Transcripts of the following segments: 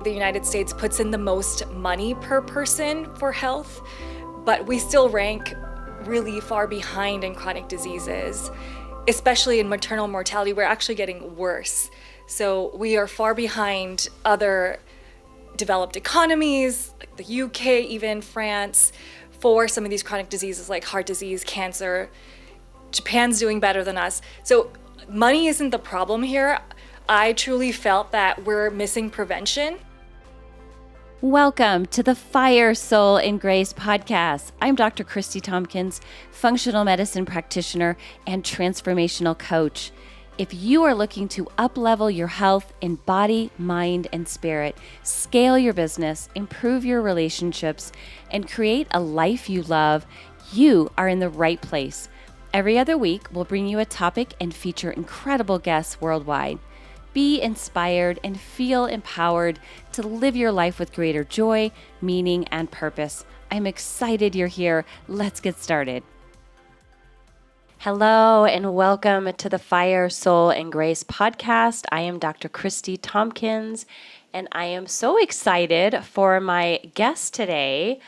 the United States puts in the most money per person for health, but we still rank really far behind in chronic diseases, especially in maternal mortality. We're actually getting worse. So we are far behind other developed economies, like the UK, even France, for some of these chronic diseases like heart disease, cancer. Japan's doing better than us. So money isn't the problem here. I truly felt that we're missing prevention. Welcome to the Fire, Soul, and Grace podcast. I'm Dr. Kristi Tompkins, functional medicine practitioner and transformational coach. If you are looking to up-level your health in body, mind, and spirit, scale your business, improve your relationships, and create a life you love, you are in the right place. Every other week, we'll bring you a topic and feature incredible guests worldwide. Be inspired and feel empowered to live your life with greater joy, meaning, and purpose. I'm excited you're here. Let's get started. Hello and welcome to the Fire, Soul, and Grace podcast. I am Dr. Kristi Tompkins, and I am so excited for my guest today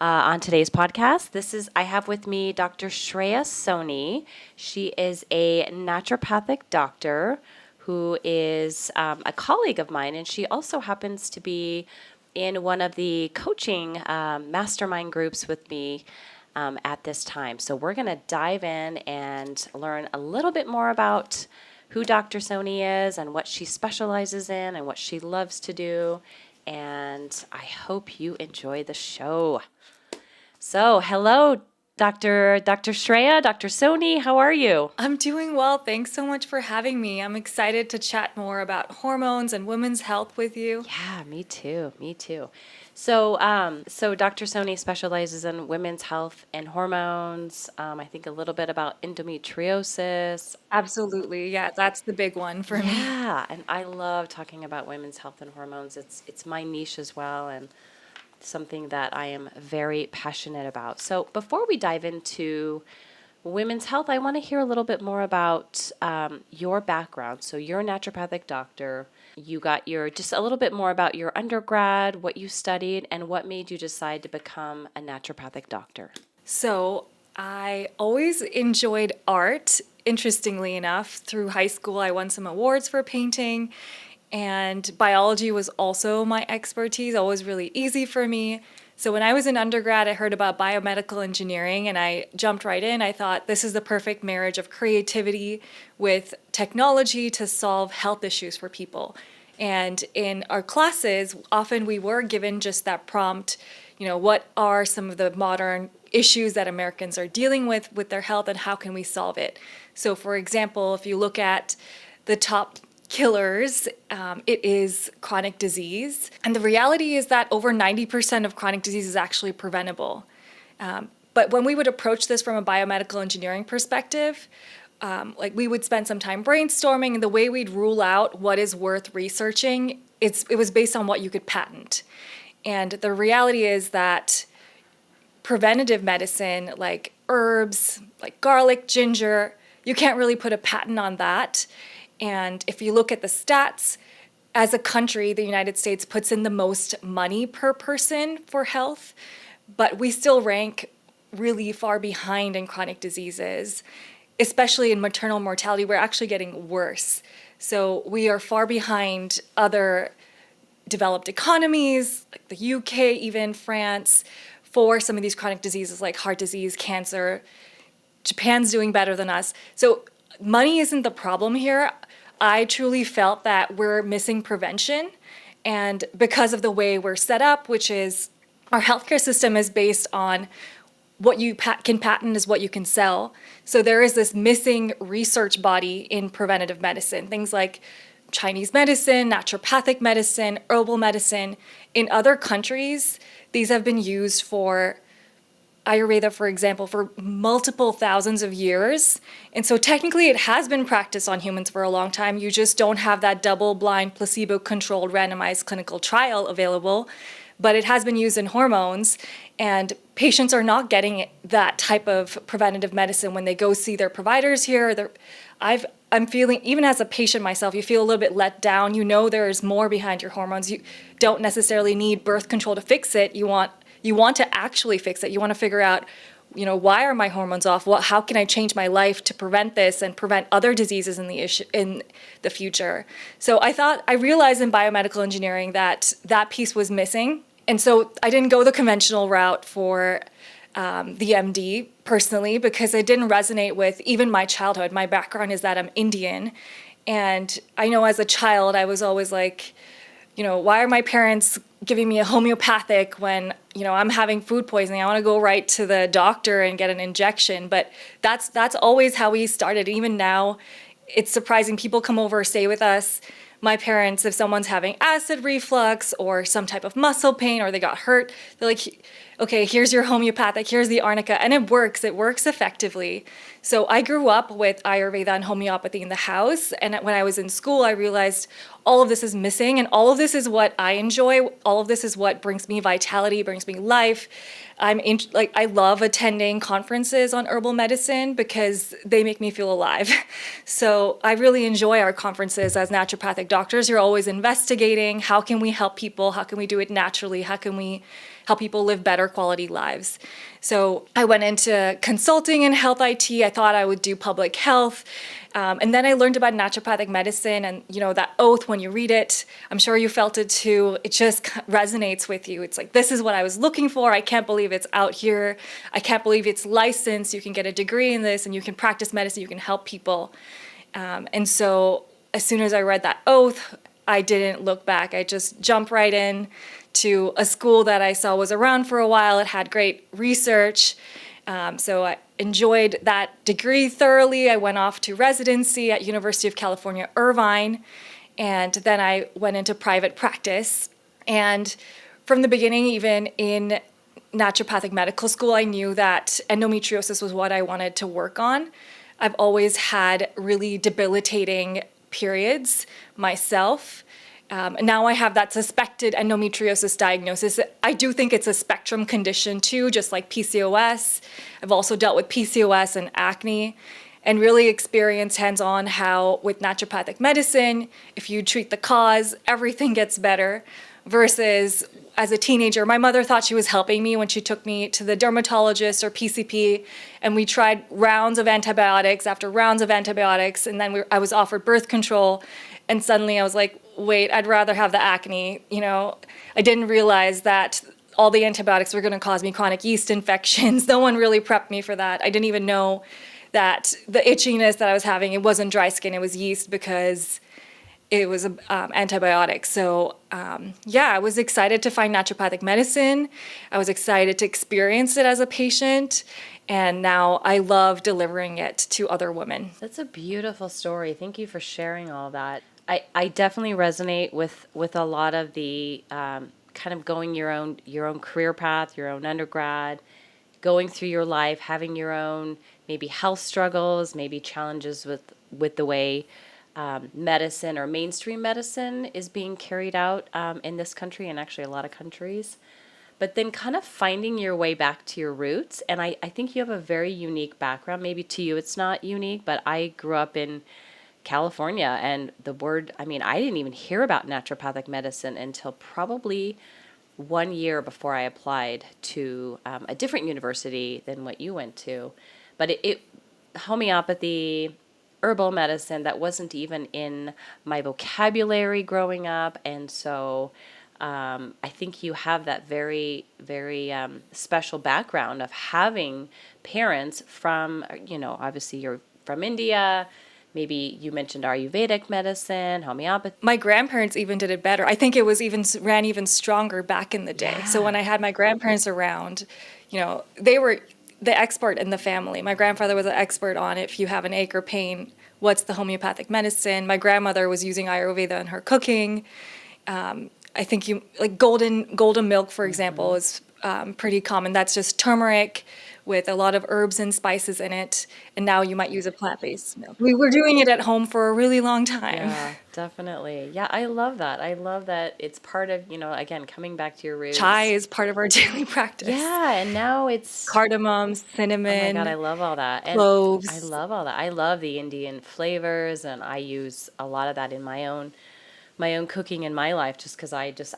on today's podcast. I have with me Dr. Shreya Soni. She is a naturopathic doctor who is a colleague of mine, and she also happens to be in one of the coaching mastermind groups with me at this time. So we're going to dive in and learn a little bit more about who Dr. Soni is and what she specializes in and what she loves to do. And I hope you enjoy the show. So hello, Dr. Shreya, Dr. Soni, how are you? I'm doing well. Thanks so much for having me. I'm excited to chat more about hormones and women's health with you. Yeah, me too. So Dr. Soni specializes in women's health and hormones. I think a little bit about endometriosis. Absolutely. Yeah, that's the big one for me. Yeah, and I love talking about women's health and hormones. It's my niche as well, and something that I am very passionate about. So before we dive into women's health, I want to hear a little bit more about your background. So you're a naturopathic doctor. You got just a little bit more about your undergrad, what you studied, and what made you decide to become a naturopathic doctor. So I always enjoyed art. Interestingly enough, through high school, I won some awards for painting, and biology was also my expertise, always really easy for me. So when I was in undergrad, I heard about biomedical engineering and I jumped right in. I thought this is the perfect marriage of creativity with technology to solve health issues for people. And in our classes, often we were given just that prompt, what are some of the modern issues that Americans are dealing with their health and how can we solve it? So for example, if you look at the top killers, it is chronic disease. And the reality is that over 90% of chronic disease is actually preventable. But when we would approach this from a biomedical engineering perspective, we would spend some time brainstorming, and the way we'd rule out what is worth researching, it was based on what you could patent. And the reality is that preventative medicine, like herbs, like garlic, ginger, you can't really put a patent on that. And if you look at the stats, as a country, the United States puts in the most money per person for health, but we still rank really far behind in chronic diseases, especially in maternal mortality. We're actually getting worse. So we are far behind other developed economies, like the UK, even France, for some of these chronic diseases like heart disease, cancer. Japan's doing better than us. So money isn't the problem here. I truly felt that we're missing prevention. And because of the way we're set up, which is our healthcare system is based on what you can patent is what you can sell. So there is this missing research body in preventative medicine, things like Chinese medicine, naturopathic medicine, herbal medicine. In other countries, these have been used for Ayurveda, for example, for multiple thousands of years. And so technically it has been practiced on humans for a long time. You just don't have that double-blind, placebo-controlled, randomized clinical trial available. But it has been used in hormones, and patients are not getting that type of preventative medicine when they go see their providers here. I'm feeling, even as a patient myself, you feel a little bit let down. You know there's more behind your hormones. You don't necessarily need birth control to fix it. You want to actually fix it. You want to figure out, why are my hormones off? How can I change my life to prevent this and prevent other diseases in the future? So I realized in biomedical engineering that piece was missing. And so I didn't go the conventional route for the MD personally, because it didn't resonate with even my childhood. My background is that I'm Indian. And I know as a child, I was always like, why are my parents giving me a homeopathic when, I'm having food poisoning? I want to go right to the doctor and get an injection. But that's always how we started. Even now, it's surprising. People come over, stay with us. My parents, if someone's having acid reflux or some type of muscle pain or they got hurt, they're like, okay, here's your homeopathic, here's the arnica, and it works effectively. So I grew up with Ayurveda and homeopathy in the house, and when I was in school, I realized all of this is missing, and all of this is what I enjoy, all of this is what brings me vitality, brings me life. I love attending conferences on herbal medicine because they make me feel alive. So I really enjoy our conferences as naturopathic doctors. You're always investigating, how can we help people? How can we do it naturally? How can we help people live better quality lives? So I went into consulting and health IT. I thought I would do public health. And then I learned about naturopathic medicine, and that oath, when you read it, I'm sure you felt it too, it just resonates with you. It's like, this is what I was looking for. I can't believe it's out here. I can't believe it's licensed. You can get a degree in this and you can practice medicine. You can help people. And so as soon as I read that oath, I didn't look back. I just jumped right in to a school that I saw was around for a while. It had great research. So I enjoyed that degree thoroughly. I went off to residency at University of California, Irvine, and then I went into private practice. And from the beginning, even in naturopathic medical school, I knew that endometriosis was what I wanted to work on. I've always had really debilitating periods myself. Now I have that suspected endometriosis diagnosis. I do think it's a spectrum condition too, just like PCOS. I've also dealt with PCOS and acne, and really experienced hands-on how with naturopathic medicine, if you treat the cause, everything gets better. Versus as a teenager, my mother thought she was helping me when she took me to the dermatologist or PCP, and we tried rounds of antibiotics after rounds of antibiotics, and then I was offered birth control, and suddenly I was like, wait, I'd rather have the acne. I didn't realize that all the antibiotics were going to cause me chronic yeast infections. No one really prepped me for that. I didn't even know that the itchiness that I was having, it wasn't dry skin, it was yeast because it was antibiotics. So I was excited to find naturopathic medicine. I was excited to experience it as a patient. And now I love delivering it to other women. That's a beautiful story. Thank you for sharing all that. I definitely resonate with a lot of the kind of going your own career path, your own undergrad, going through your life, having your own maybe health struggles, maybe challenges with the way medicine or mainstream medicine is being carried out in this country and actually a lot of countries. But then kind of finding your way back to your roots. And I think you have a very unique background. Maybe to you it's not unique, but I grew up in California, and I didn't even hear about naturopathic medicine until probably 1 year before I applied to a different university than what you went to. But it homeopathy, herbal medicine, that wasn't even in my vocabulary growing up. And so I think you have that very, very special background of having parents from, obviously you're from India. Maybe you mentioned Ayurvedic medicine, homeopathy. My grandparents even did it better. I think it was ran even stronger back in the day. Yeah. So when I had my grandparents around, they were the expert in the family. My grandfather was an expert on if you have an ache or pain, what's the homeopathic medicine. My grandmother was using Ayurveda in her cooking. I think golden milk, for example, is pretty common. That's just turmeric with a lot of herbs and spices in it. And now you might use a plant-based milk. We were doing it at home for a really long time. Yeah, definitely. Yeah, I love that. I love that it's part of, again, coming back to your Chai roots. is part of our daily practice. Yeah, and now it's, Cardamom, oh my God, I cinnamon, love all that. And I cloves. love all that. I love the Indian flavors, and I use a lot of that in my own cooking in my life, just because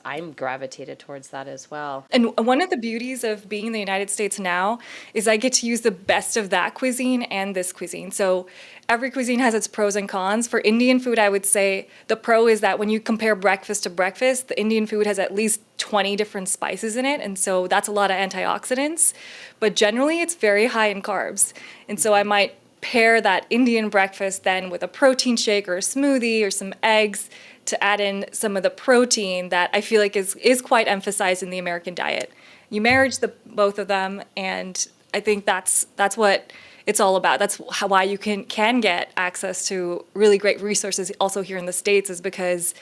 I'm gravitated towards that as well. And one of the beauties of being in the United States now is I get to use the best of that cuisine and this cuisine. So every cuisine has its pros and cons. For Indian food, I would say the pro is that when you compare breakfast to breakfast, the Indian food has at least 20 different spices in it. And so that's a lot of antioxidants. But generally, it's very high in carbs. And so I might pair that Indian breakfast then with a protein shake or a smoothie or some eggs to add in some of the protein that I feel like is quite emphasized in the American diet. You marriage the both of them, and I think that's what it's all about. That's why you can get access to really great resources also here in the States, is because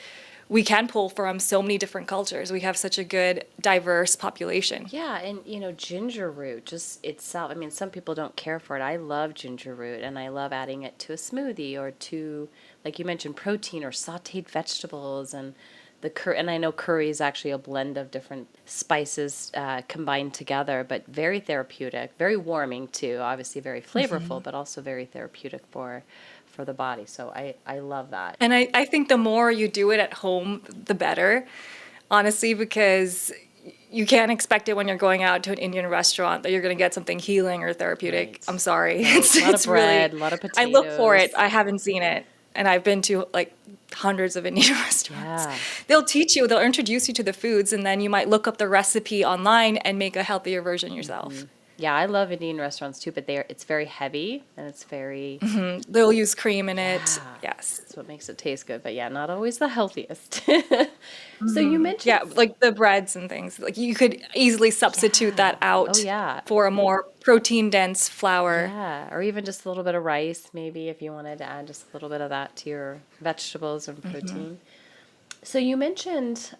we can pull from so many different cultures. We have such a good, diverse population. Yeah, and ginger root just itself. I mean, some people don't care for it. I love ginger root, and I love adding it to a smoothie or to, like you mentioned, protein or sautéed vegetables, and and I know curry is actually a blend of different spices combined together, but very therapeutic, very warming too. Obviously, very flavorful, but also very therapeutic for the body. So I love that. And I think the more you do it at home, the better, honestly, because you can't expect it when you're going out to an Indian restaurant that you're going to get something healing or therapeutic. Right. I'm sorry. Right. A lot of bread, really, a lot of I look for it. potatoes. I haven't seen it. And I've been to like hundreds of Indian restaurants. Yeah. They'll introduce you to the foods, and then you might look up the recipe online and make a healthier version yourself. Yeah, I love Indian restaurants too, but it's very heavy and it's very, They'll use cream in it. yeah, Yes. that's what makes it taste good. But yeah, not always the healthiest. So you mentioned, Yeah, like the breads and things. Like you could easily substitute yeah. that Oh out yeah. for a more protein dense flour. Yeah, or even just a little bit of rice, maybe if you wanted to add just a little bit of that to your vegetables and protein. So you mentioned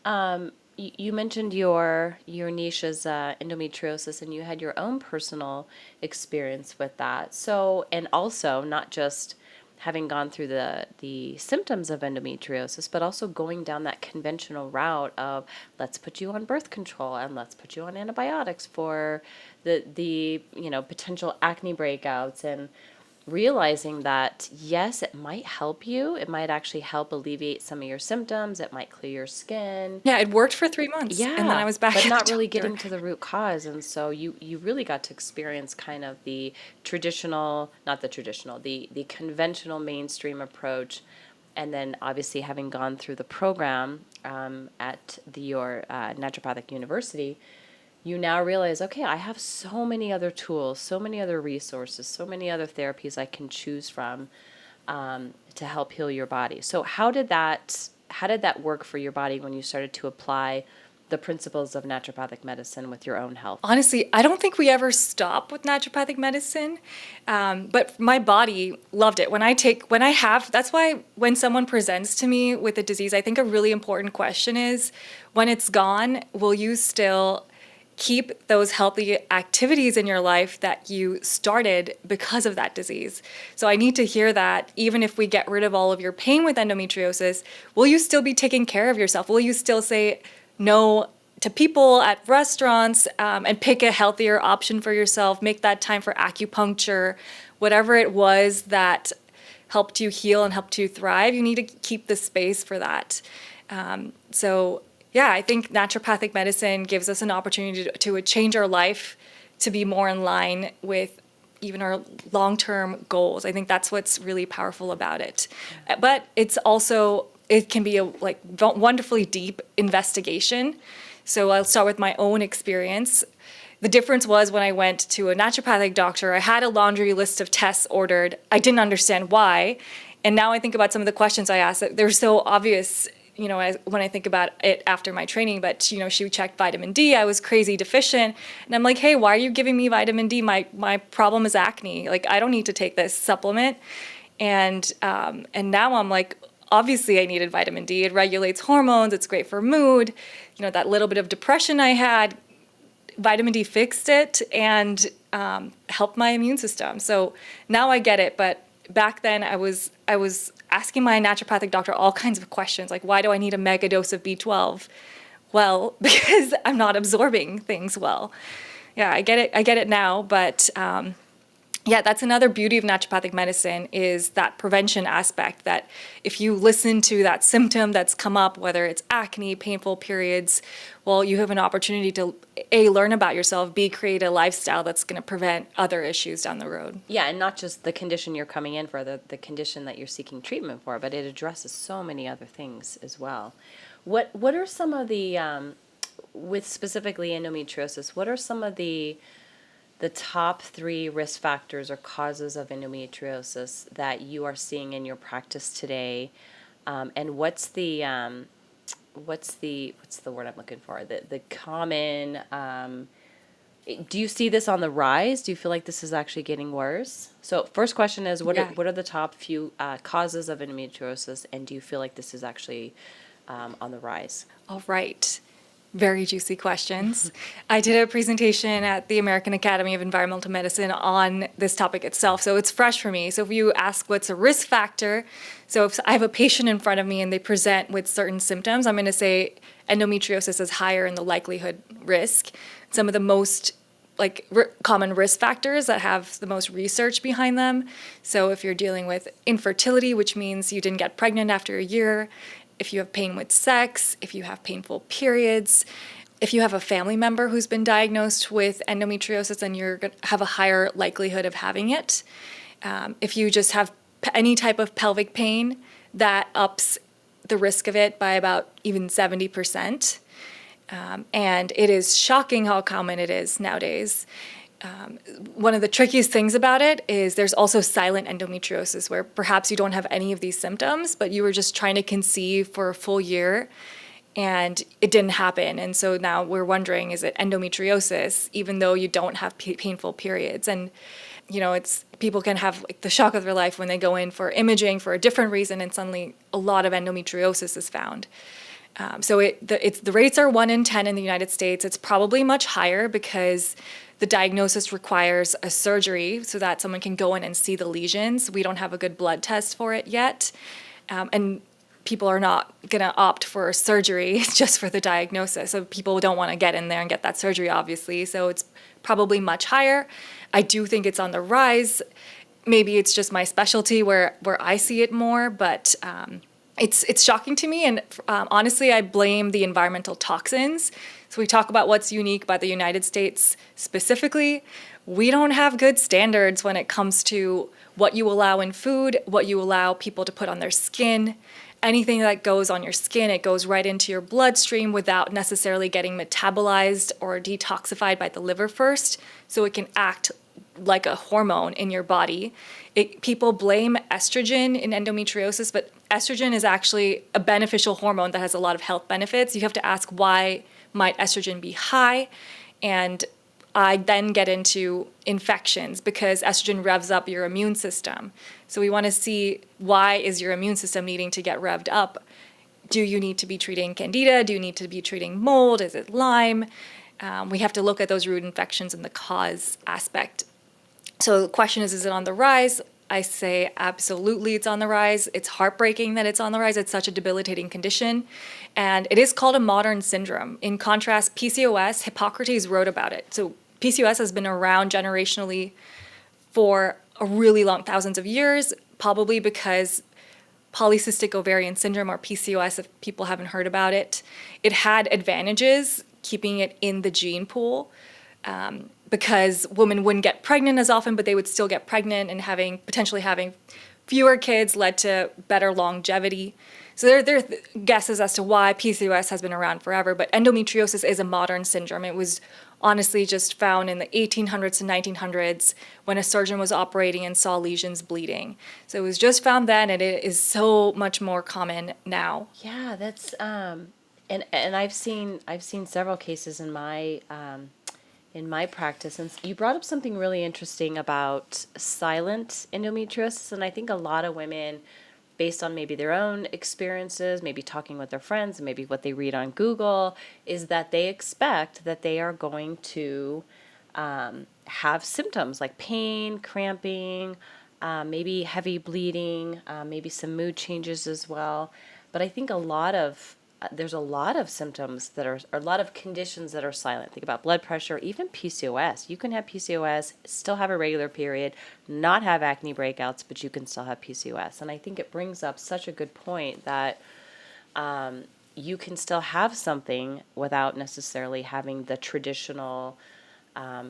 your niche is endometriosis, and you had your own personal experience with that. So, and also not just having gone through the symptoms of endometriosis, but also going down that conventional route of let's put you on birth control and let's put you on antibiotics for the potential acne breakouts, and realizing that yes, it might help you. It might actually help alleviate some of your symptoms. It might clear your skin. Yeah, it worked for 3 months, and then I Yeah, was back but at not the really doctor. getting to the root cause. And so you really got to experience kind of the traditional, not the traditional, the conventional mainstream approach. And then obviously having gone through the program at your naturopathic university, you now realize, okay, I have so many other tools, so many other resources, so many other therapies I can choose from to help heal your body. So how did that work for your body when you started to apply the principles of naturopathic medicine with your own health? Honestly, I don't think we ever stop with naturopathic medicine, but my body loved it. That's why when someone presents to me with a disease, I think a really important question is, when it's gone, will you still keep those healthy activities in your life that you started because of that disease? So I need to hear that even if we get rid of all of your pain with endometriosis, will you still be taking care of yourself? Will you still say no to people at restaurants and pick a healthier option for yourself? Make that time for acupuncture, whatever it was that helped you heal and helped you thrive. You need to keep the space for that. Yeah, I think naturopathic medicine gives us an opportunity to change our life to be more in line with even our long-term goals. I think that's what's really powerful about it. But it can be a wonderfully deep investigation. So I'll start with my own experience. The difference was when I went to a naturopathic doctor, I had a laundry list of tests ordered. I didn't understand why. And now I think about some of the questions I asked. They're so obvious, when I think about it after my training. But, she checked vitamin D. I was crazy deficient. And I'm like, hey, why are you giving me vitamin D? My problem is acne. Like, I don't need to take this supplement. And now I'm like, obviously I needed vitamin D. It regulates hormones. It's great for mood. That little bit of depression I had vitamin D fixed it and helped my immune system. So now I get it. But back then I was asking my naturopathic doctor all kinds of questions, like, why do I need a mega dose of B12? Well, because I'm not absorbing things well. Yeah, I get it. I get it now. But yeah, that's another beauty of naturopathic medicine, is that prevention aspect, that if you listen to that symptom that's come up, whether it's acne, painful periods, well, you have an opportunity to A, learn about yourself, B, create a lifestyle that's going to prevent other issues down the road. Yeah, and not just the condition you're coming in for, the condition that you're seeking treatment for, but it addresses so many other things as well. What are some of the, with specifically endometriosis, what are some of the top 3 risk factors or causes of endometriosis that you are seeing in your practice today? And what's the word I'm looking for? The common, do you see this on the rise? Do you feel like this is actually getting worse? So first question is, what are the top few causes of endometriosis, and do you feel like this is actually on the rise? All right. Very juicy questions. I did a presentation at the American Academy of Environmental Medicine on this topic itself, so it's fresh for me. So if you ask what's a risk factor, so if I have a patient in front of me and they present with certain symptoms, I'm going to say endometriosis is higher in the likelihood risk. Some of the most common risk factors that have the most research behind them. So if you're dealing with infertility, which means you didn't get pregnant after a year, if you have pain with sex, if you have painful periods, if you have a family member who's been diagnosed with endometriosis, then you're going to have a higher likelihood of having it. If you just have any type of pelvic pain, that ups the risk of it by about even 70%. And it is shocking how common it is nowadays. One of the trickiest things about it is there's also silent endometriosis, where perhaps you don't have any of these symptoms, but you were just trying to conceive for a full year and it didn't happen. And so now we're wondering, is it endometriosis, even though you don't have painful periods? And, it's people can have the shock of their life when they go in for imaging for a different reason and suddenly a lot of endometriosis is found. So the rates are 1 in 10 in the United States. It's probably much higher because the diagnosis requires a surgery so that someone can go in and see the lesions. We don't have a good blood test for it yet. And people are not going to opt for surgery just for the diagnosis. So people don't want to get in there and get that surgery, obviously. So it's probably much higher. I do think it's on the rise. Maybe it's just my specialty where I see it more, but it's shocking to me. And honestly, I blame the environmental toxins. So we talk about what's unique about the United States specifically. We don't have good standards when it comes to what you allow in food, what you allow people to put on their skin. Anything that goes on your skin, it goes right into your bloodstream without necessarily getting metabolized or detoxified by the liver first, so it can act like a hormone in your body. People blame estrogen in endometriosis, but estrogen is actually a beneficial hormone that has a lot of health benefits. You have to ask, why might estrogen be high? And I then get into infections because estrogen revs up your immune system. So we want to see, why is your immune system needing to get revved up? Do you need to be treating candida? Do you need to be treating mold? Is it Lyme? We have to look at those root infections and the cause aspect. So the question is it on the rise? I say absolutely it's on the rise. It's heartbreaking that it's on the rise. It's such a debilitating condition. And it is called a modern syndrome. In contrast, PCOS, Hippocrates wrote about it. So PCOS has been around generationally for a really long, thousands of years, probably because polycystic ovarian syndrome, or PCOS, if people haven't heard about it, it had advantages keeping it in the gene pool. Because women wouldn't get pregnant as often, but they would still get pregnant, and potentially having fewer kids led to better longevity. So there are guesses as to why PCOS has been around forever, but endometriosis is a modern syndrome. It was honestly just found in the 1800s to 1900s when a surgeon was operating and saw lesions bleeding. So it was just found then, and it is so much more common now. Yeah, that's and I've seen several cases in my practice, and you brought up something really interesting about silent endometriosis, and I think a lot of women based on maybe their own experiences, maybe talking with their friends, and maybe what they read on Google, is that they expect that they are going to have symptoms like pain, cramping, maybe heavy bleeding, maybe some mood changes as well. But I think there's a lot of symptoms that are, or a lot of conditions that are silent. Think about blood pressure, even PCOS. You can have PCOS, still have a regular period, not have acne breakouts, but you can still have PCOS. And I think it brings up such a good point that you can still have something without necessarily having the traditional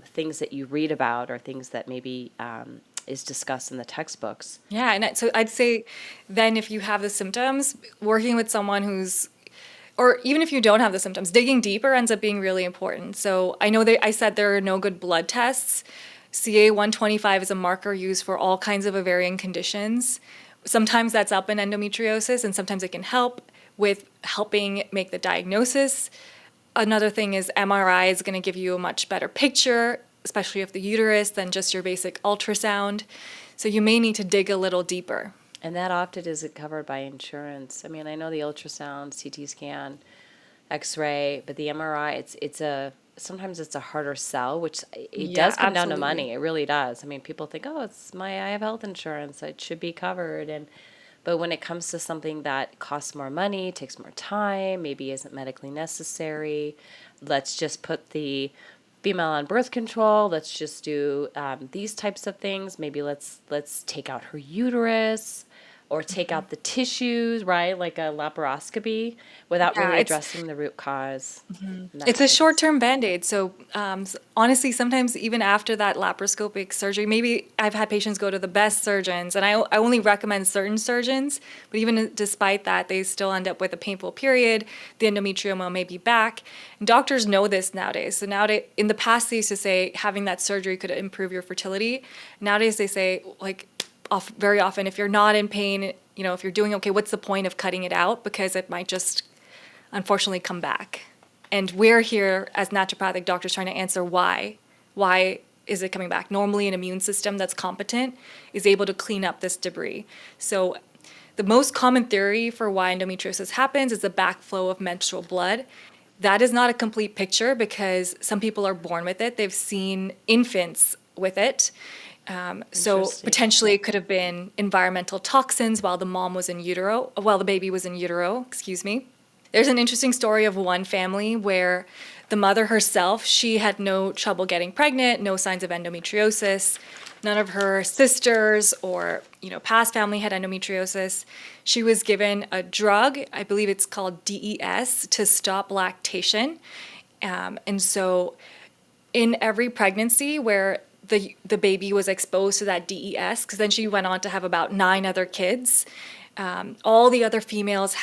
things that you read about, or things that maybe is discussed in the textbooks. Yeah, and so I'd say then if you have the symptoms, working with someone who's, or even if you don't have the symptoms, digging deeper ends up being really important. So I know that I said there are no good blood tests. CA-125 is a marker used for all kinds of ovarian conditions. Sometimes that's up in endometriosis, and sometimes it can help with helping make the diagnosis. Another thing is MRI is going to give you a much better picture, especially of the uterus, than just your basic ultrasound. So you may need to dig a little deeper. And that often isn't covered by insurance. I mean, I know the ultrasound, CT scan, X-ray, but the MRI, sometimes it's a harder sell, which it Yeah, does come down to absolutely. money. It really does. I mean, people think, oh, I have health insurance, it should be covered, but when it comes to something that costs more money, takes more time, maybe isn't medically necessary, let's just put the female on birth control. Let's just do these types of things. Maybe let's take out her uterus, or take out the tissues, right? Like a laparoscopy, without Yeah, really addressing the root cause. And that it's a happens. short-term Band-Aid. So honestly, sometimes even after that laparoscopic surgery, maybe I've had patients go to the best surgeons, and I only recommend certain surgeons, but even despite that, they still end up with a painful period. The endometrioma may be back. And doctors know this nowadays. So nowadays, in the past, they used to say having that surgery could improve your fertility. Nowadays, they say, like, very often, if you're not in pain, if you're doing okay, what's the point of cutting it out? Because it might just unfortunately come back. And we're here as naturopathic doctors trying to answer why. Why is it coming back? Normally, an immune system that's competent is able to clean up this debris. So, the most common theory for why endometriosis happens is the backflow of menstrual blood. That is not a complete picture because some people are born with it. They've seen infants with it. So Interesting. potentially it could have been environmental toxins while while the baby was in utero, excuse me. There's an interesting story of one family where the mother herself, she had no trouble getting pregnant, no signs of endometriosis. None of her sisters or, past family had endometriosis. She was given a drug, I believe it's called DES, to stop lactation. And so in every pregnancy where the baby was exposed to that DES, because then she went on to have about 9 other kids. All the other females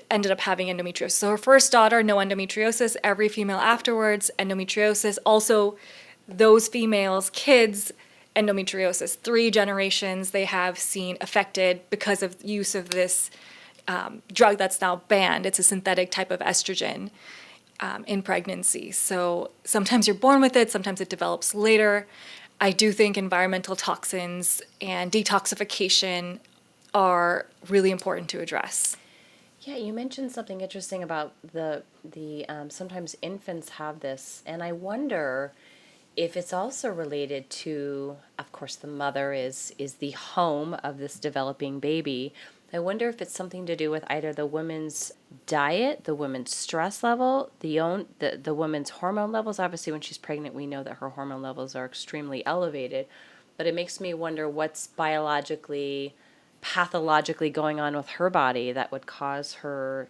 ended up having endometriosis. So her first daughter, no endometriosis. Every female afterwards, endometriosis. Also, those females' kids, endometriosis. 3 generations they have seen affected because of use of this drug that's now banned. It's a synthetic type of estrogen in pregnancy. So sometimes you're born with it, sometimes it develops later. I do think environmental toxins and detoxification are really important to address. Yeah, you mentioned something interesting about the sometimes infants have this, and I wonder if it's also related to, of course, the mother is the home of this developing baby. I wonder if it's something to do with either the woman's diet, the woman's stress level, the woman's hormone levels. Obviously, when she's pregnant, we know that her hormone levels are extremely elevated, but it makes me wonder what's biologically, pathologically going on with her body that would cause her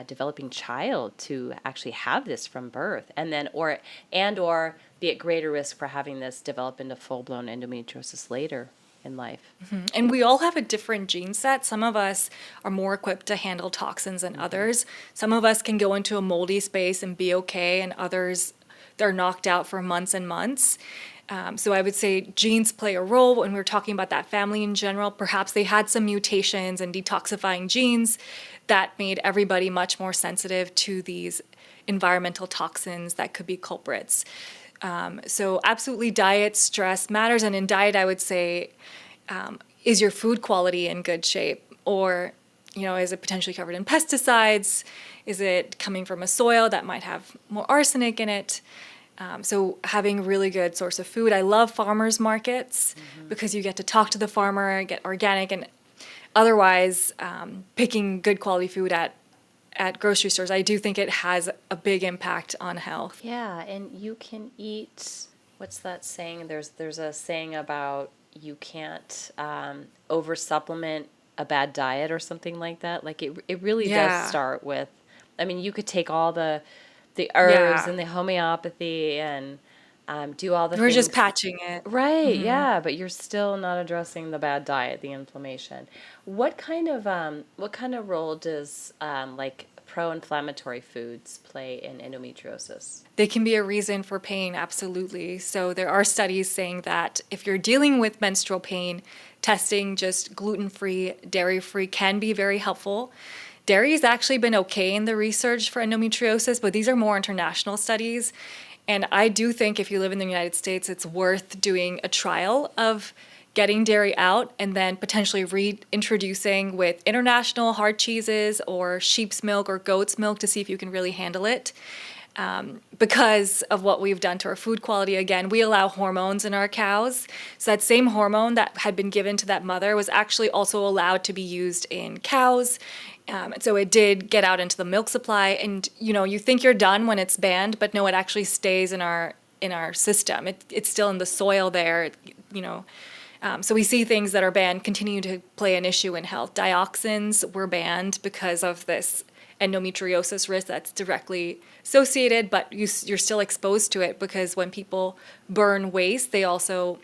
developing child to actually have this from birth, and then or be at greater risk for having this develop into full-blown endometriosis later in life. And we all have a different gene set. Some of us are more equipped to handle toxins than others. Some of us can go into a moldy space and be okay, and others, they're knocked out for months and months. So I would say genes play a role when we're talking about that family in general. Perhaps they had some mutations and detoxifying genes that made everybody much more sensitive to these environmental toxins that could be culprits. So absolutely diet, stress matters. And in diet, I would say, is your food quality in good shape? Or, is it potentially covered in pesticides? Is it coming from a soil that might have more arsenic in it? So having really good source of food. I love farmers markets because you get to talk to the farmer, get organic, and otherwise picking good quality food at grocery stores. I do think it has a big impact on health. Yeah, and you can eat, what's that saying? There's a saying about you can't over supplement a bad diet or something like that. Like it really does Yeah. start with, I mean, you could take all the herbs Yeah. and the homeopathy and do all the We're just things. patching it. Right, yeah, but you're still not addressing the bad diet, the inflammation. What kind of role does like pro-inflammatory foods play in endometriosis? They can be a reason for pain, absolutely. So there are studies saying that if you're dealing with menstrual pain, testing just gluten-free, dairy-free can be very helpful. Dairy has actually been okay in the research for endometriosis, but these are more international studies. And I do think if you live in the United States, it's worth doing a trial of getting dairy out and then potentially reintroducing with international hard cheeses or sheep's milk or goat's milk to see if you can really handle it. Because of what we've done to our food quality. Again, we allow hormones in our cows. So that same hormone that had been given to that mother was actually also allowed to be used in cows. And so it did get out into the milk supply. And you think you're done when it's banned, but no, it actually stays in our system. It's still in the soil there. So we see things that are banned continue to play an issue in health. Dioxins were banned because of this endometriosis risk that's directly associated, but you're still exposed to it because when people burn waste, they also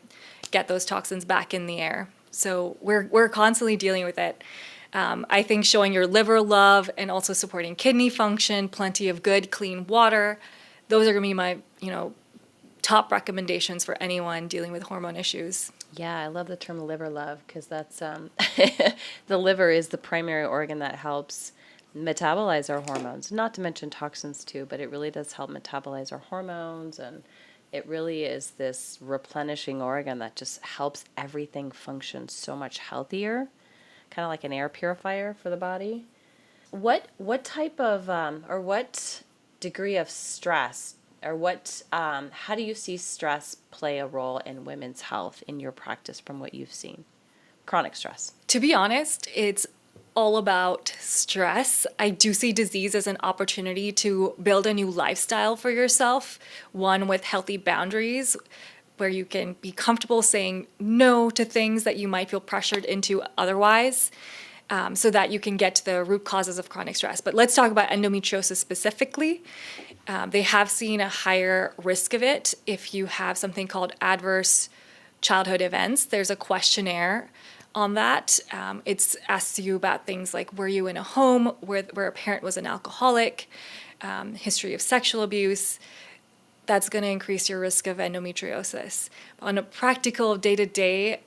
get those toxins back in the air. So we're constantly dealing with it. I think showing your liver love and also supporting kidney function, plenty of good, clean water, those are going to be my, top recommendations for anyone dealing with hormone issues. Yeah, I love the term liver love because that's the liver is the primary organ that helps metabolize our hormones, not to mention toxins too, but it really does help metabolize our hormones, and it really is this replenishing organ that just helps everything function so much healthier, kind of like an air purifier for the body. What type of or what degree of stress or what how do you see stress play a role in women's health in your practice from what you've seen? Chronic stress. To be honest, it's all about stress. I do see disease as an opportunity to build a new lifestyle for yourself, one with healthy boundaries where you can be comfortable saying no to things that you might feel pressured into otherwise. So that you can get to the root causes of chronic stress. But let's talk about endometriosis specifically. They have seen a higher risk of it if you have something called adverse childhood events. There's a questionnaire on that. It asks you about things like, were you in a home where a parent was an alcoholic, history of sexual abuse. That's going to increase your risk of endometriosis. On a practical day-to-day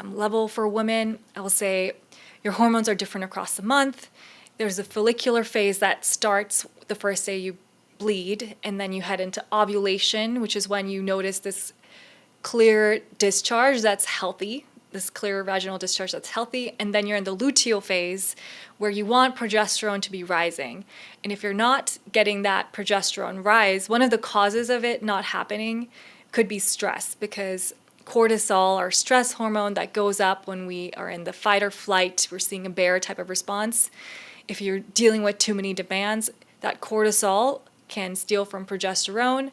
level for women, I will say your hormones are different across the month. There's a follicular phase that starts the first day you bleed, and then you head into ovulation, which is when you notice this clear discharge that's healthy, this clear vaginal discharge that's healthy, and then you're in the luteal phase where you want progesterone to be rising. And if you're not getting that progesterone rise, one of the causes of it not happening could be stress, because cortisol, our stress hormone that goes up when we are in the fight or flight, we're seeing a bear type of response. If you're dealing with too many demands, that cortisol can steal from progesterone,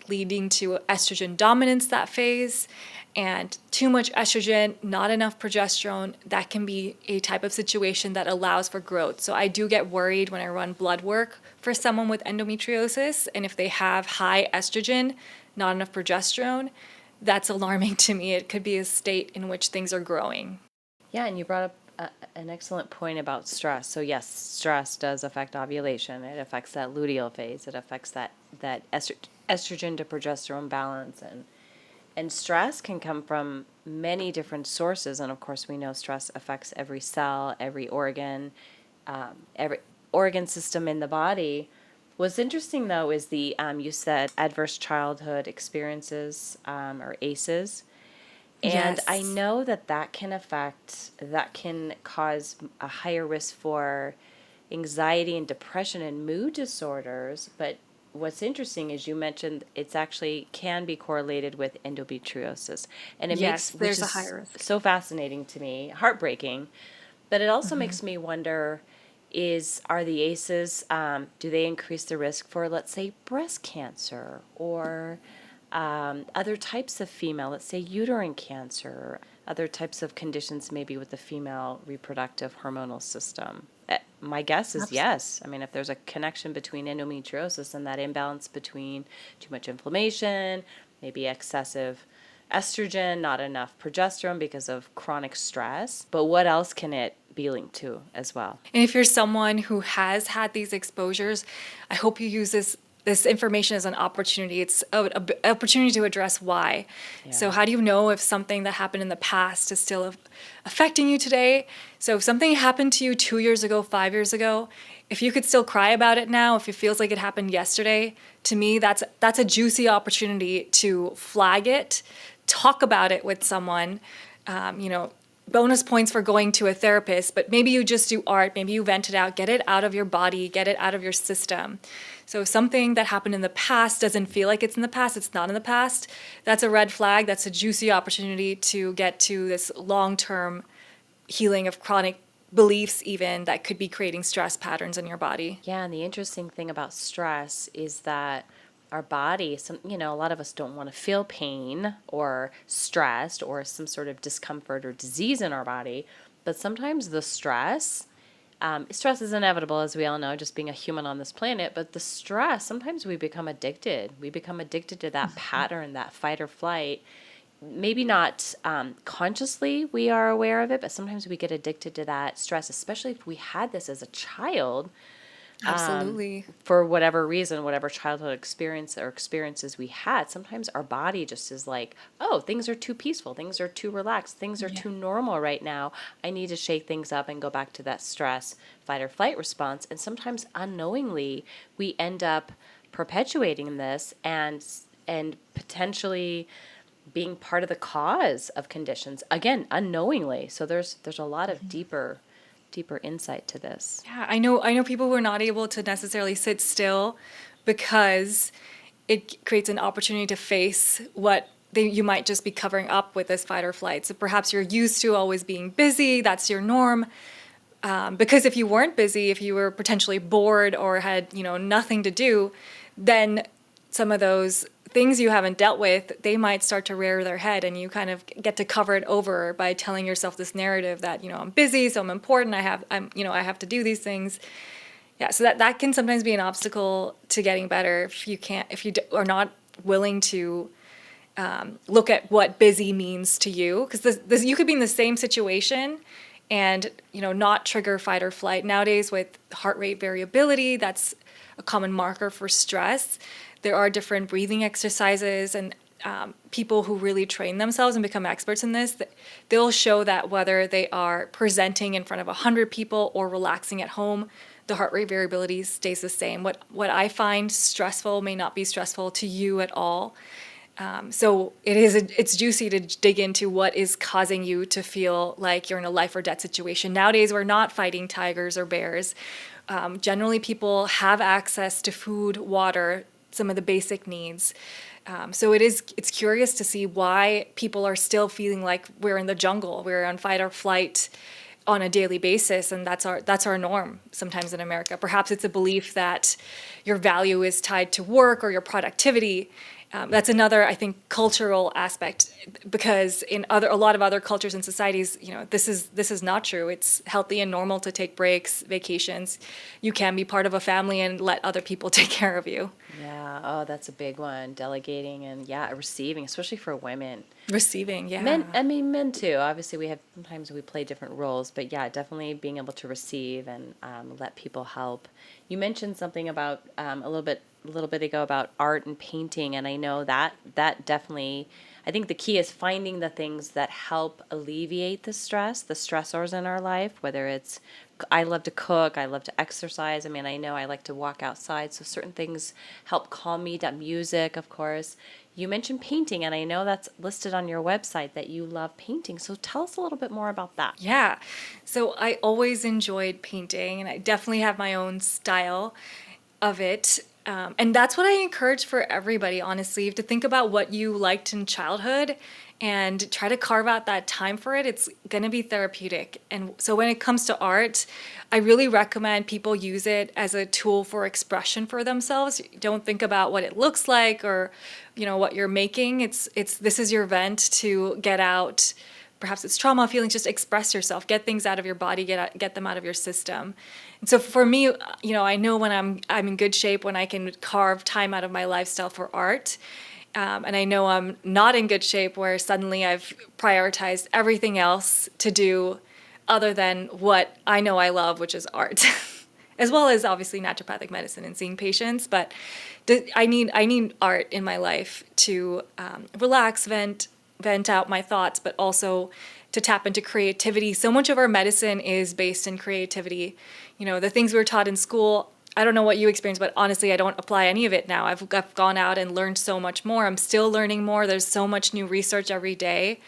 leading to estrogen dominance that phase. And too much estrogen, not enough progesterone, that can be a type of situation that allows for growth. So I do get worried when I run blood work for someone with endometriosis, and if they have high estrogen, not enough progesterone, that's alarming to me. It could be a state in which things are growing. Yeah, and you brought up an excellent point about stress. So yes, stress does affect ovulation. It affects that luteal phase. It affects that estrogen to progesterone balance, and stress can come from many different sources. And of course, we know stress affects every cell, every organ system in the body. What's interesting though is the you said adverse childhood experiences or ACEs. And I Yes. know that that can cause a higher risk for anxiety and depression and mood disorders. But what's interesting is you mentioned it's actually can be correlated with endometriosis. And it Yes, makes, which there's a high is risk. so fascinating to me, heartbreaking. But it also makes me wonder are the ACEs, do they increase the risk for, let's say, breast cancer or other types of female, let's say uterine cancer, other types of conditions maybe with the female reproductive hormonal system? My guess is yes. I mean, if there's a connection between endometriosis and that imbalance between too much inflammation, maybe excessive estrogen, not enough progesterone because of chronic stress. But what else can it be linked to as well? And if you're someone who has had these exposures, I hope you use this information as an opportunity. It's an opportunity to address why. Yeah. So how do you know if something that happened in the past is still affecting you today? So if something happened to you 2 years ago, 5 years ago, if you could still cry about it now, if it feels like it happened yesterday, to me that's a juicy opportunity to flag it, talk about it with someone. You know, bonus points for going to a therapist, but maybe you just do art, maybe you vent it out, get it out of your body, get it out of your system. So if something that happened in the past doesn't feel like it's in the past, it's not in the past, that's a red flag, that's a juicy opportunity to get to this long-term healing of chronic beliefs even that could be creating stress patterns in your body. Yeah, and the interesting thing about stress is that our body, a lot of us don't want to feel pain or stressed or some sort of discomfort or disease in our body, but sometimes the stress is inevitable, as we all know, just being a human on this planet, but the stress, sometimes we become addicted. We become addicted to that pattern, that fight or flight. Maybe not consciously we are aware of it, but sometimes we get addicted to that stress, especially if we had this as a child Absolutely. for whatever reason, whatever childhood experience or experiences we had. Sometimes our body just is like, oh, things are too peaceful, things are too relaxed, things are Yeah. too normal right now. I need to shake things up and go back to that stress, fight or flight response. And sometimes unknowingly, we end up perpetuating this and potentially being part of the cause of conditions, again, unknowingly. So there's a lot of deeper insight to this. Yeah, I know people who are not able to necessarily sit still because it creates an opportunity to face what you might just be covering up with this fight or flight. So perhaps you're used to always being busy, that's your norm. Because if you weren't busy, if you were potentially bored or had, nothing to do, then some of those things you haven't dealt with, they might start to rear their head, and you kind of get to cover it over by telling yourself this narrative that, I'm busy, so I'm important, I have to do these things. Yeah, so that can sometimes be an obstacle to getting better if you are not willing to look at what busy means to you, because this you could be in the same situation and not trigger fight or flight. Nowadays with heart rate variability, that's a common marker for stress. There are different breathing exercises, and people who really train themselves and become experts in this, they'll show that whether they are presenting in front of 100 people or relaxing at home, the heart rate variability stays the same. What I find stressful may not be stressful to you at all. So it's juicy to dig into what is causing you to feel like you're in a life or death situation. Nowadays, we're not fighting tigers or bears. Generally, people have access to food, water, some of the basic needs. So it's curious to see why people are still feeling like we're in the jungle, we're on fight or flight on a daily basis, and that's our norm sometimes in America. Perhaps it's a belief that your value is tied to work or your productivity. That's another, I think, cultural aspect, because in a lot of other cultures and societies, this is not true. It's healthy and normal to take breaks, vacations. You can be part of a family and let other people take care of you. Yeah, oh, that's a big one. Delegating and yeah, receiving, especially for women. Receiving, Men, yeah. I mean, men too. Obviously, sometimes we play different roles, but yeah, definitely being able to receive and let people help. You mentioned something about a little bit ago about art and painting, and I know that definitely. I think the key is finding the things that help alleviate the stress, the stressors in our life, whether it's I love to cook. I love to exercise. I mean, I know I like to walk outside. So certain things help calm me down. Music, of course. You mentioned painting, and I know that's listed on your website that you love painting. So tell us a little bit more about that. Yeah. So I always enjoyed painting, and I definitely have my own style of it. And that's what I encourage for everybody, honestly. You have to think about what you liked in childhood and try to carve out that time for it. It's going to be therapeutic. And so when it comes to art, I really recommend people use it as a tool for expression for themselves. Don't think about what it looks like or, what you're making. It's this is your vent to get out. Perhaps it's trauma feelings. Just express yourself, get things out of your body, get them out of your system. And so for me, I know when I'm in good shape when I can carve time out of my lifestyle for art. And I know I'm not in good shape where suddenly I've prioritized everything else to do other than what I know I love, which is art, as well as obviously naturopathic medicine and seeing patients. But I need art in my life to relax, vent out my thoughts, but also to tap into creativity. So much of our medicine is based in creativity. The things we were taught in school, I don't know what you experienced, but honestly, I don't apply any of it now. I've gone out and learned so much more. I'm still learning more. There's so much new research every day.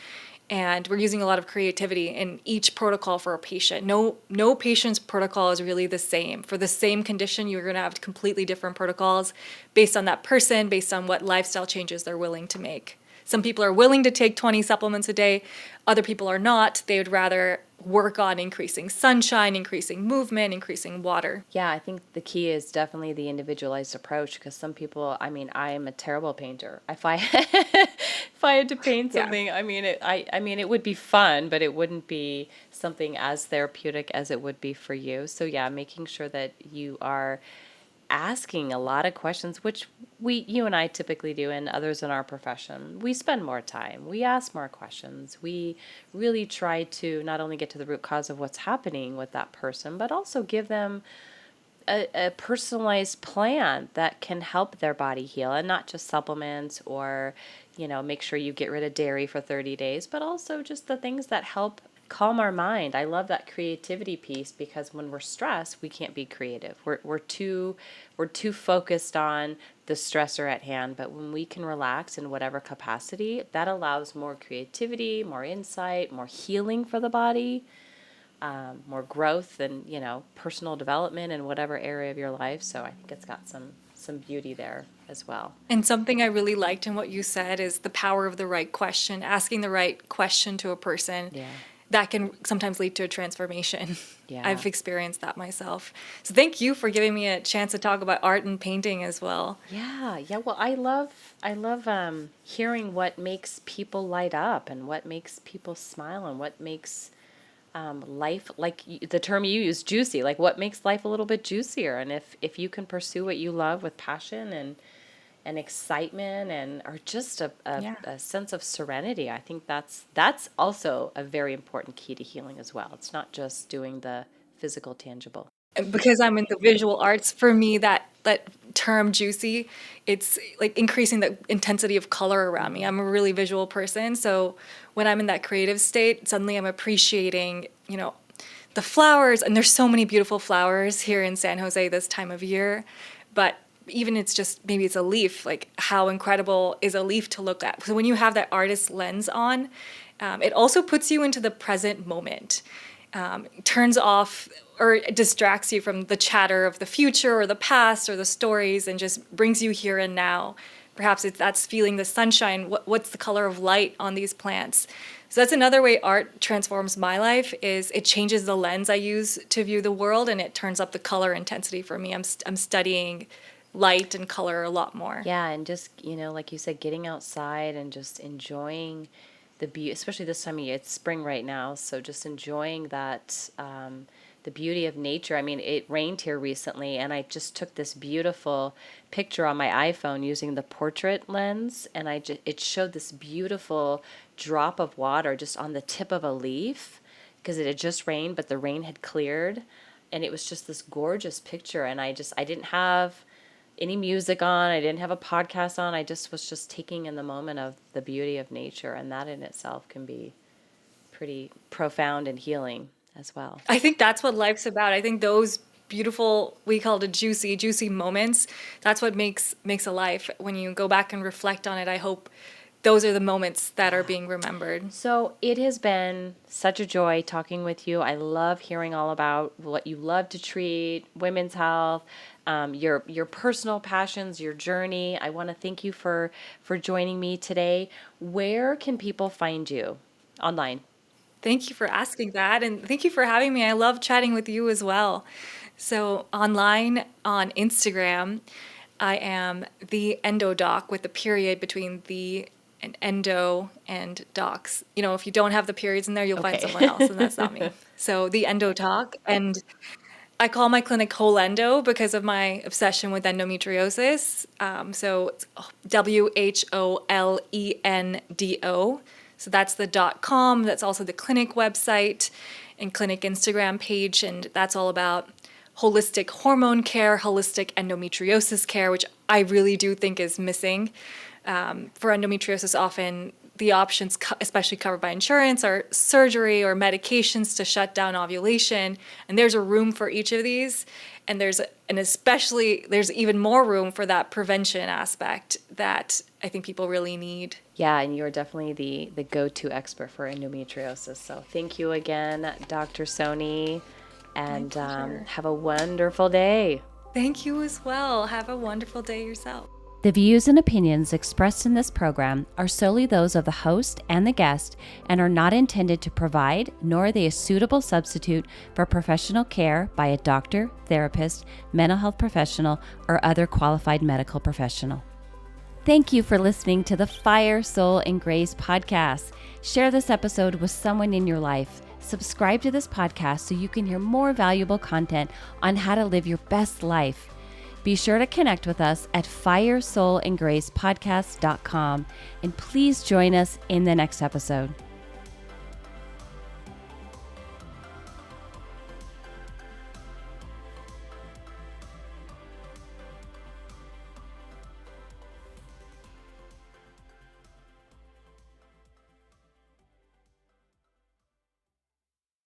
And we're using a lot of creativity in each protocol for a patient. No patient's protocol is really the same. For the same condition, you're going to have completely different protocols based on that person, based on what lifestyle changes they're willing to make. Some people are willing to take 20 supplements a day. Other people are not. They would rather work on increasing sunshine, increasing movement, increasing water. Yeah, I think the key is definitely the individualized approach because some people, I mean, I am a terrible painter. If I if I had to paint Yeah. something, I mean it would be fun, but it wouldn't be something as therapeutic as it would be for you. So yeah, making sure that you are asking a lot of questions, which you and I typically do, and others in our profession. We spend more time. We ask more questions. We really try to not only get to the root cause of what's happening with that person, but also give them a personalized plan that can help their body heal, and not just supplements or, make sure you get rid of dairy for 30 days, but also just the things that help calm our mind. I love that creativity piece because when we're stressed, we can't be creative. We're too focused on the stressor at hand, but when we can relax in whatever capacity, that allows more creativity, more insight, more healing for the body, more growth and, personal development in whatever area of your life. So I think it's got some beauty there as well. And something I really liked in what you said is the power of the right question, asking the right question to a person. Yeah. That can sometimes lead to a transformation. Yeah. I've experienced that myself. So thank you for giving me a chance to talk about art and painting as well. Yeah, yeah. Well, I love hearing what makes people light up and what makes people smile and what makes life, like the term you use, juicy. Like what makes life a little bit juicier. And if you can pursue what you love with passion and excitement and or just Yeah. a sense of serenity, I think that's also a very important key to healing as well. It's not just doing the physical, tangible. And because I'm in the visual arts, for me, that term juicy, it's like increasing the intensity of color around me. I'm a really visual person. So when I'm in that creative state, suddenly I'm appreciating, the flowers. And there's so many beautiful flowers here in San Jose this time of year. But even it's just maybe it's a leaf, like how incredible is a leaf to look at. So when you have that artist lens on, it also puts you into the present moment, turns off or distracts you from the chatter of the future or the past or the stories and just brings you here and now. Perhaps that's feeling the sunshine. What's the color of light on these plants? So that's another way art transforms my life is it changes the lens I use to view the world and it turns up the color intensity for me. I'm studying light and color a lot more. Yeah, and just, like you said, getting outside and just enjoying the beauty, especially this time of year. It's spring right now, so just enjoying that, the beauty of nature. I mean, it rained here recently, and I just took this beautiful picture on my iPhone using the portrait lens, and it showed this beautiful drop of water just on the tip of a leaf because it had just rained, but the rain had cleared, and it was just this gorgeous picture. And I didn't have any music on. I didn't have a podcast on. I just was just taking in the moment of the beauty of nature, and that in itself can be pretty profound and healing as well. I think that's what life's about. I think those beautiful, we call it juicy moments. That's what makes a life. When you go back and reflect on it, I hope those are the moments that are being remembered. So it has been such a joy talking with you. I love hearing all about what you love to treat, women's health, your personal passions, your journey. I want to thank you for joining me today. Where can people find you online? Thank you for asking that, and thank you for having me. I love chatting with you as well. So online on Instagram, I am the Endo Doc with the period between the and endo and docs. You know, if you don't have the periods in there, you'll find Okay. someone else, and that's not me. So the Endo Doc, and I call my clinic Wholendo because of my obsession with endometriosis. So it's WHOLENDO. So that's the .com. That's also the clinic website and clinic Instagram page, and that's all about holistic hormone care, holistic endometriosis care, which I really do think is missing. For endometriosis, often the options, especially covered by insurance, are surgery or medications to shut down ovulation. And there's a room for each of these. And there's even more room for that prevention aspect that I think people really need. Yeah, and you're definitely the go-to expert for endometriosis. So thank you again, Dr. Soni, and have a wonderful day. Thank you as well. Have a wonderful day yourself. The views and opinions expressed in this program are solely those of the host and the guest and are not intended to provide, nor are they a suitable substitute for professional care by a doctor, therapist, mental health professional, or other qualified medical professional. Thank you for listening to the Fire, Soul, and Grace podcast. Share this episode with someone in your life. Subscribe to this podcast so you can hear more valuable content on how to live your best life. Be sure to connect with us at firesoulandgracepodcast.com, and please join us in the next episode.